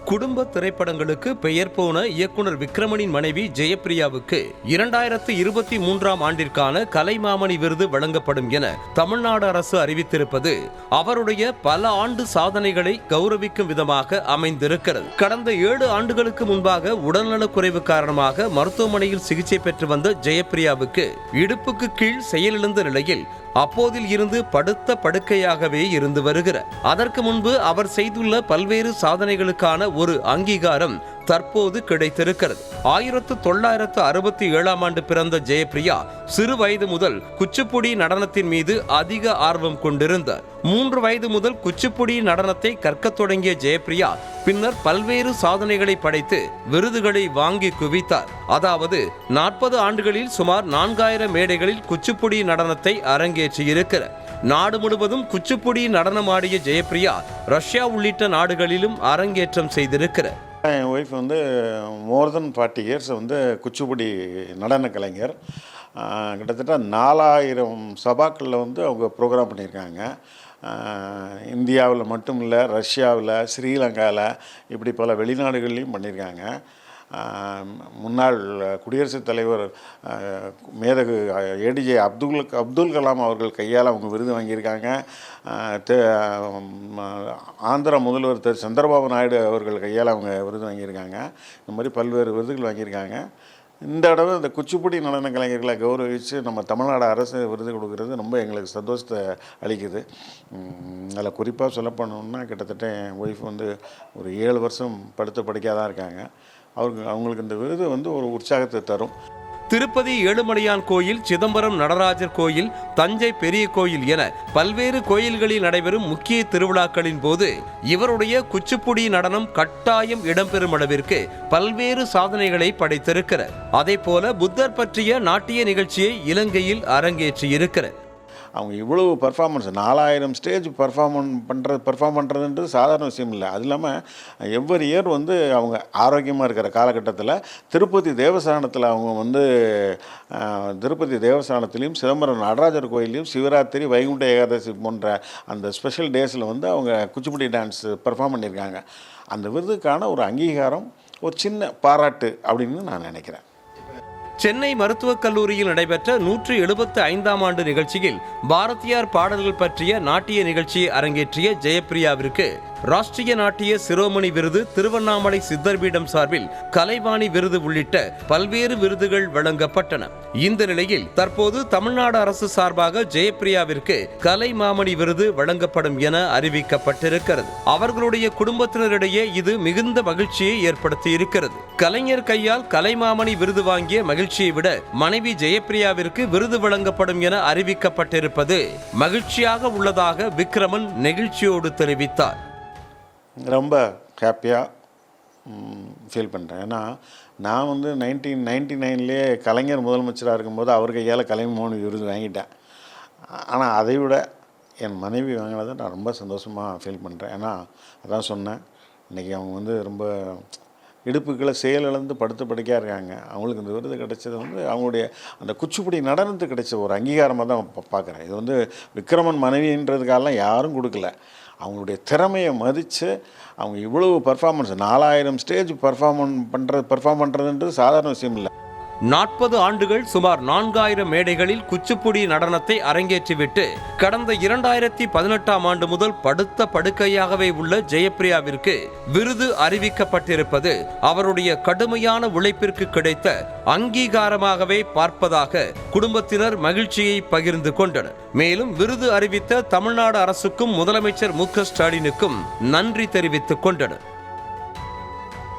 குடும்ப திரைப்படங்களுக்கு பெயர் போன இயக்குனர் விக்ரமனின் மனைவி ஜெயப்பிரியாவுக்கு 2023ஆம் ஆண்டிற்கான கலைமாமணி விருது வழங்கப்படும் என தமிழ்நாடு அரசு அறிவித்திருப்பது அவருடைய பல ஆண்டு சாதனைகளை கௌரவிக்கும் விதமாக அமைந்திருக்கிறது. கடந்த 7 ஆண்டுகளுக்கு முன்பாக உடல்நலக்குறைவு காரணமாக மருத்துவமனையில் சிகிச்சை பெற்று வந்த ஜெயப்பிரியாவுக்கு இடுப்புக்கு கீழ் செயலிழந்த நிலையில் அப்போதில் இருந்து படுத்த படுக்கையாகவே இருந்து வருகிறார். அதற்கு முன்பு அவர் செய்துள்ள பல்வேறு சாதனைகளுக்கான ஒரு அங்கீகாரம் தற்போது கிடைத்திருக்கிறது. 1967ஆம் ஆண்டு பிறந்த ஜெயப்பிரியா சிறு வயது முதல் குச்சிப்புடி நடனத்தின் மீது அதிக ஆர்வம் கொண்டிருந்தார். 3 வயது முதல் குச்சிப்புடி நடனத்தை கற்கத் தொடங்கிய ஜெயப்பிரியா பின்னர் பல்வேறு சாதனைகளை படைத்து விருதுகளை வாங்கி குவித்தார். அதாவது 40 ஆண்டுகளில் சுமார் 4000 மேடைகளில் குச்சிப்புடி நடனத்தை அரங்கேற்றியிருக்கிறார். நாடு முழுவதும் குச்சிப்புடி நடனமாடிய ஜெயப்பிரியா ரஷ்யா உள்ளிட்ட நாடுகளிலும் அரங்கேற்றம் செய்திருக்கிறார். என் ஒய்ஃப் வந்து மோர் தென் 40 இயர்ஸ் வந்து குச்சிப்புடி நடன கலைஞர். கிட்டத்தட்ட 4000 சபாக்களில் வந்து அவங்க ப்ரோக்ராம் பண்ணியிருக்காங்க. இந்தியாவில் மட்டும் இல்லை, ரஷ்யாவில், ஸ்ரீலங்காவில், இப்படி பல வெளிநாடுகள்லையும் பண்ணியிருக்காங்க. முன்னாள் குடியரசுத் தலைவர் மேதகு ஏடிஜே அப்துல் கலாம் அவர்கள் கையால் அவங்க விருது வாங்கியிருக்காங்க. ஆந்திரா முதல்வர் திரு சந்திரபாபு நாயுடு அவர்கள் கையால் அவங்க விருது வாங்கியிருக்காங்க. இந்த மாதிரி பல்வேறு விருதுகள் வாங்கியிருக்காங்க. இந்த தடவை இந்த குச்சிப்புடி நடன கலைஞர்களை கௌரவித்து நம்ம தமிழ்நாடு அரசு விருது கொடுக்கறது ரொம்ப எங்களுக்கு சந்தோஷத்தை அளிக்குது. அதில் குறிப்பாக சொல்லப்போனோம்னா கிட்டத்தட்ட என் ஒய்ஃப் வந்து ஒரு 7 வருஷம் படுத்த படிக்காக தான் இருக்காங்க. அவங்களுக்கு இந்த விருது வந்து ஒரு உற்சாகத்தை தரும். திருப்பதி ஏழுமலையான் கோயில், சிதம்பரம் நடராஜர் கோயில், தஞ்சை பெரிய கோயில் என பல்வேறு கோயில்களில் நடைபெறும் முக்கிய திருவிழாக்களின் போது இவருடைய குச்சிப்புடி நடனம் கட்டாயம் இடம்பெறும் அளவிற்கு பல்வேறு சாதனைகளை படைத்திருக்கிறார். அதே போல புத்தர் பற்றிய நாட்டிய நிகழ்ச்சியை இலங்கையில் அரங்கேற்றியிருக்கிறார். அவங்க இவ்வளவு பர்ஃபார்மன்ஸ் 4000 ஸ்டேஜ் பர்ஃபார்ம் பண்ணுறதுன்றது சாதாரண விஷயம் இல்லை. அது இல்லாமல் எவ்வரி இயர் வந்து அவங்க ஆரோக்கியமாக இருக்கிற காலகட்டத்தில் திருப்பதி தேவஸ்தானத்தில் அவங்க வந்து திருப்பதி தேவஸ்தானத்திலையும் சிதம்பரம் நடராஜர் கோயிலையும் சிவராத்திரி, வைகுண்ட ஏகாதசி போன்ற அந்த ஸ்பெஷல் டேஸில் வந்து அவங்க குச்சிப்புடி டான்ஸ் பர்ஃபார்ம் பண்ணியிருக்காங்க. அந்த விருதுக்கான ஒரு அங்கீகாரம், ஒரு சின்ன பாராட்டு அப்படின்னு நான் நினைக்கிறேன். சென்னை மருத்துவக் கல்லூரியில் நடைபெற்ற 175ஆம் ஆண்டு நிகழ்ச்சியில் பாரதியார் பாடல்கள் பற்றிய நாட்டிய நிகழ்ச்சியை அரங்கேற்றிய ஜெயப்பிரியாவிற்கு ராஷ்டிரிய நாட்டிய சிரோமணி விருது, திருவண்ணாமலை சித்தர் பீடம் சார்பில் கலைவாணி விருது உள்ளிட்ட பல்வேறு விருதுகள் வழங்கப்பட்டன. இந்த நிலையில் தற்போது தமிழ்நாடு அரசு சார்பாக ஜெயப்பிரியாவிற்கு கலைமாமணி விருது வழங்கப்படும் என அறிவிக்கப்பட்டிருக்கிறது. அவர்களுடைய குடும்பத்தினரிடையே இது மிகுந்த மகிழ்ச்சியை ஏற்படுத்தி இருக்கிறது. கலைஞர் கையால் கலைமாமணி விருது வாங்கிய மகிழ்ச்சியை விட மனைவி ஜெயப்பிரியாவிற்கு விருது வழங்கப்படும் என அறிவிக்கப்பட்டிருப்பது மகிழ்ச்சியாக உள்ளதாக விக்ரமன் நெகிழ்ச்சியோடு தெரிவித்தார். ரொம்ப ஹாப்பியாக ஃபீல் பண்ணுறேன். ஏன்னா நான் வந்து 1999 கலைஞர் முதலமைச்சராக இருக்கும்போது அவர் கையால் கலைமாமணி விருது வாங்கிட்டேன். ஆனால் அதை விட என் மனைவி வாங்கினதை நான் ரொம்ப சந்தோஷமாக ஃபீல் பண்ணுறேன். ஏன்னா அதான் சொன்னேன், இன்றைக்கி அவங்க வந்து ரொம்ப இடுப்புக்களை செயலிழந்து படுத்த படிக்காக இருக்காங்க. அவங்களுக்கு இந்த விருது கிடைச்சது வந்து அவங்களுடைய அந்த குச்சிப்புடி நடனத்துக்கு கிடைச்ச ஒரு அங்கீகாரமாக தான் பார்க்குறேன். இது வந்து விக்ரமன் மனைவின்றதுக்காகலாம் யாரும் கொடுக்கல. அவங்களுடைய திறமையை மதித்து அவங்க இவ்வளவு பர்ஃபார்மன்ஸ் 4000 ஸ்டேஜ் பர்ஃபார்ம் பண்ணுறதுன்றது சாதாரண விஷயம் இல்லை. 40 ஆண்டுகள் சுமார் 4000 மேடைகளில் குச்சிப்புடி நடனத்தை அரங்கேற்றிவிட்டு கடந்த 2018ஆம் ஆண்டு முதல் படுத்த படுக்கையாகவே உள்ள ஜெயப்பிரியாவிற்கு விருது அறிவிக்கப்பட்டிருப்பது அவருடைய கடுமையான உழைப்பிற்கு கிடைத்த அங்கீகாரமாகவே பார்ப்பதாக குடும்பத்தினர் மகிழ்ச்சியை பகிர்ந்து கொண்டனர். மேலும் விருது அறிவித்த தமிழ்நாடு அரசுக்கும் முதலமைச்சர் மு.க. ஸ்டாலினுக்கும் நன்றி தெரிவித்துக் கொண்டனர்.